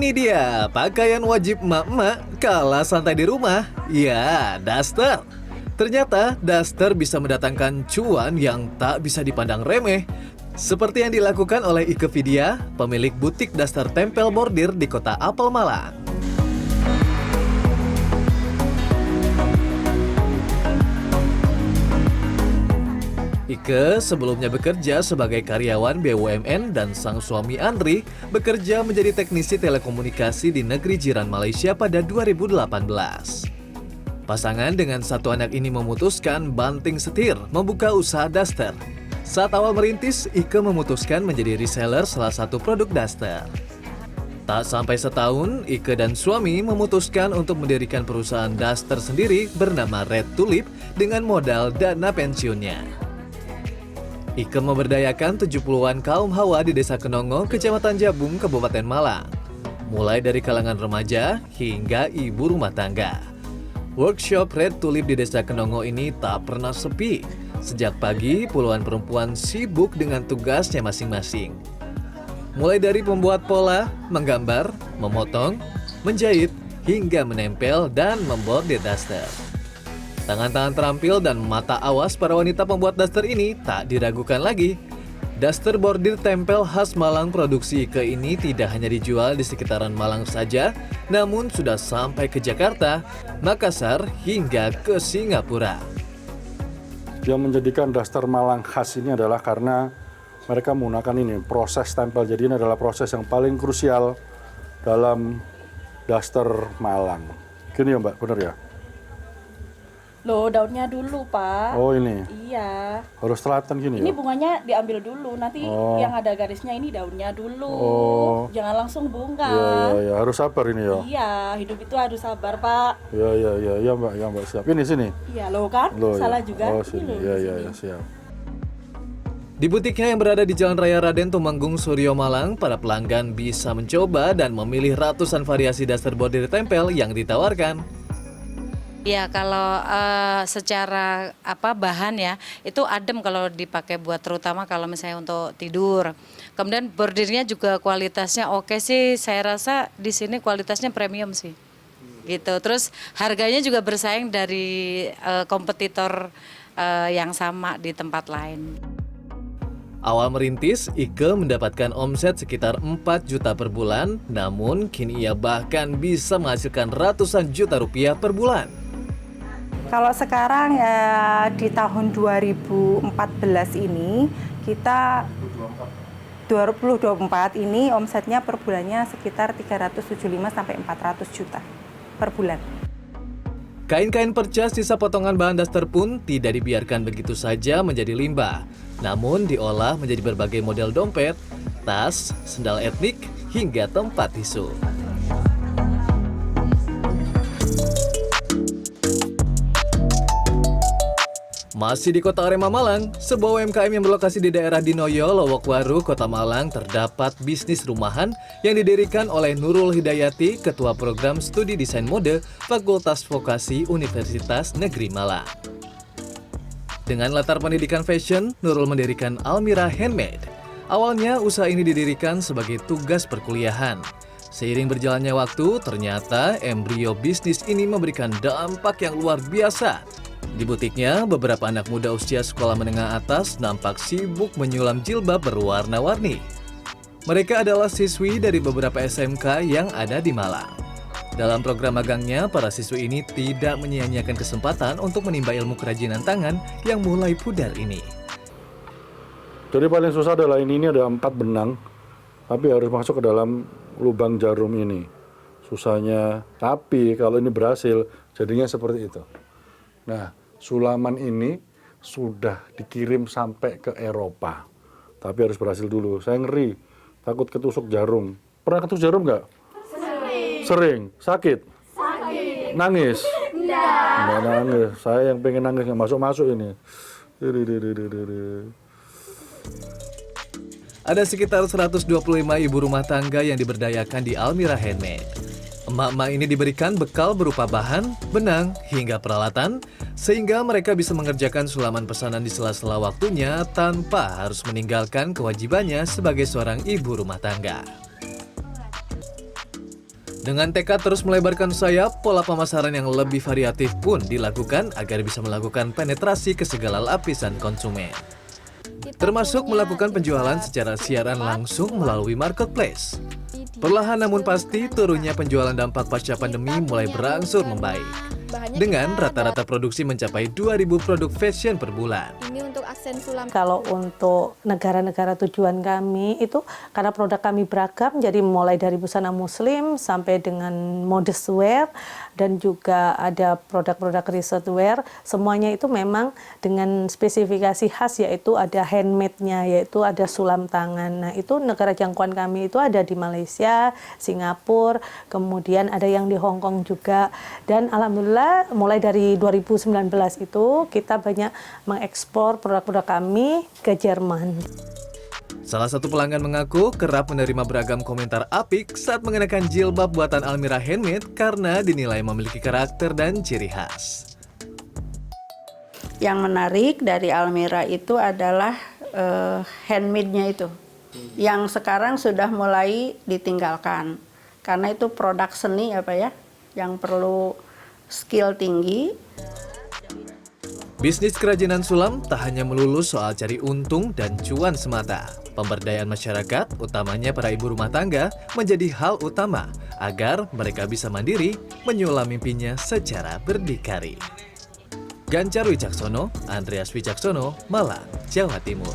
Ini dia pakaian wajib emak-emak kala santai di rumah. Ya, daster. Ternyata daster bisa mendatangkan cuan yang tak bisa dipandang remeh. Seperti yang dilakukan oleh Ike Vidya, pemilik butik daster tempel bordir di kota Apel, Malang. Ike sebelumnya bekerja sebagai karyawan BUMN dan sang suami Andri bekerja menjadi teknisi telekomunikasi di negeri jiran Malaysia pada 2018. Pasangan dengan satu anak ini memutuskan banting setir membuka usaha daster. Saat awal merintis, Ike memutuskan menjadi reseller salah satu produk daster. Tak sampai setahun, Ike dan suami memutuskan untuk mendirikan perusahaan daster sendiri bernama Red Tulip dengan modal dana pensiunnya. Ike memberdayakan 70-an kaum hawa di Desa Kenongo, Kecamatan Jabung, Kabupaten Malang. Mulai dari kalangan remaja hingga ibu rumah tangga. Workshop Red Tulip di Desa Kenongo ini tak pernah sepi. Sejak pagi, puluhan perempuan sibuk dengan tugasnya masing-masing. Mulai dari membuat pola, menggambar, memotong, menjahit, hingga menempel dan membordir daster. Tangan-tangan terampil dan mata awas para wanita pembuat daster ini tak diragukan lagi. Daster bordir tempel khas Malang produksi Ike ini tidak hanya dijual di sekitaran Malang saja, namun sudah sampai ke Jakarta, Makassar, hingga ke Singapura. Yang menjadikan daster Malang khas ini adalah karena mereka menggunakan ini, proses tempel. Jadi ini adalah proses yang paling krusial dalam daster Malang. Gini ya Mbak, benar ya? Loh, daunnya dulu, Pak. Oh ini? Iya. Harus telaten gini Ini ya? bunganya diambil dulu, nanti yang ada garisnya ini daunnya dulu. Jangan langsung bunga. Iya, harus sabar ini ya? Iya, hidup itu harus sabar, Pak. Iya Mbak, siap. Ini sini? Iya, loh kan? Loh, Salah ya. juga. Oh Ini sini, loh, iya, sini. siap. Di butiknya yang berada di Jalan Raya Raden Tumenggung, Suryo, Malang, para pelanggan bisa mencoba dan memilih ratusan variasi daster bordir tempel yang ditawarkan. Ya kalau secara bahan ya itu adem kalau dipakai buat terutama kalau misalnya untuk tidur. Kemudian bordirnya juga kualitasnya oke sih. Saya rasa di sini kualitasnya premium sih. Gitu. Terus harganya juga bersaing dari kompetitor yang sama di tempat lain. Awal merintis, Ike mendapatkan omset sekitar 4 juta per bulan, namun kini ia bahkan bisa menghasilkan ratusan juta rupiah per bulan. Kalau sekarang ya di tahun 2014 ini kita 2024 ini omsetnya per bulannya sekitar 375 sampai 400 juta per bulan. Kain-kain perca sisa potongan bahan daster pun tidak dibiarkan begitu saja menjadi limbah, namun diolah menjadi berbagai model dompet, tas, sendal etnik, hingga tempat tisu. Masih di Kota Arema Malang, sebuah UMKM yang berlokasi di daerah Dinoyo, Lowokwaru, Kota Malang terdapat bisnis rumahan yang didirikan oleh Nurul Hidayati, Ketua Program Studi Desain Mode Fakultas Vokasi Universitas Negeri Malang. Dengan latar pendidikan fashion, Nurul mendirikan Almira Handmade. Awalnya usaha ini didirikan sebagai tugas perkuliahan. Seiring berjalannya waktu, ternyata embrio bisnis ini memberikan dampak yang luar biasa. Di butiknya, beberapa anak muda usia sekolah menengah atas nampak sibuk menyulam jilbab berwarna-warni. Mereka adalah siswi dari beberapa SMK yang ada di Malang. Dalam program magangnya, para siswi ini tidak menyia-nyiakan kesempatan untuk menimba ilmu kerajinan tangan yang mulai pudar ini. Jadi paling susah adalah ini ada 4 benang, tapi harus masuk ke dalam lubang jarum ini. Susahnya, tapi kalau ini berhasil, jadinya seperti itu. Nah, sulaman ini sudah dikirim sampai ke Eropa. Tapi harus berhasil dulu. Saya ngeri, takut ketusuk jarum. Pernah ketusuk jarum nggak? Sering. Sakit? Sakit. Nangis? Nggak nangis. Saya yang pengen nangis, nggak masuk-masuk ini. Ada sekitar 125 ibu rumah tangga yang diberdayakan di Almira Handmade. Emak-emak ini diberikan bekal berupa bahan, benang, hingga peralatan, sehingga mereka bisa mengerjakan sulaman pesanan di sela-sela waktunya tanpa harus meninggalkan kewajibannya sebagai seorang ibu rumah tangga. Dengan tekad terus melebarkan sayap, pola pemasaran yang lebih variatif pun dilakukan agar bisa melakukan penetrasi ke segala lapisan konsumen. Termasuk melakukan penjualan secara siaran langsung melalui marketplace. Perlahan namun pasti, turunnya penjualan dampak pasca pandemi mulai berangsur membaik. Dengan rata-rata produksi mencapai 2.000 produk fashion per bulan. Ini untuk aksen sulam. Kalau untuk negara-negara tujuan kami itu karena produk kami beragam, jadi mulai dari busana muslim sampai dengan modest wear dan juga ada produk-produk resort wear, semuanya itu memang dengan spesifikasi khas, yaitu ada handmade-nya, yaitu ada sulam tangan. Nah, itu negara jangkauan kami itu ada di Malaysia, Singapura, kemudian ada yang di Hong Kong juga, dan alhamdulillah mulai dari 2019 itu kita banyak mengekspor produk-produk kami ke Jerman. Salah satu pelanggan mengaku kerap menerima beragam komentar apik saat mengenakan jilbab buatan Almira Handmade karena dinilai memiliki karakter dan ciri khas. Yang menarik dari Almira itu adalah handmade-nya itu, yang sekarang sudah mulai ditinggalkan. Karena itu produk seni yang perlu skill tinggi. Bisnis kerajinan sulam tak hanya melulu soal cari untung dan cuan semata. Pemberdayaan masyarakat, utamanya para ibu rumah tangga, menjadi hal utama agar mereka bisa mandiri menyulam mimpinya secara berdikari. Ganjar Wicaksono, Andreas Wicaksono, Malang, Jawa Timur.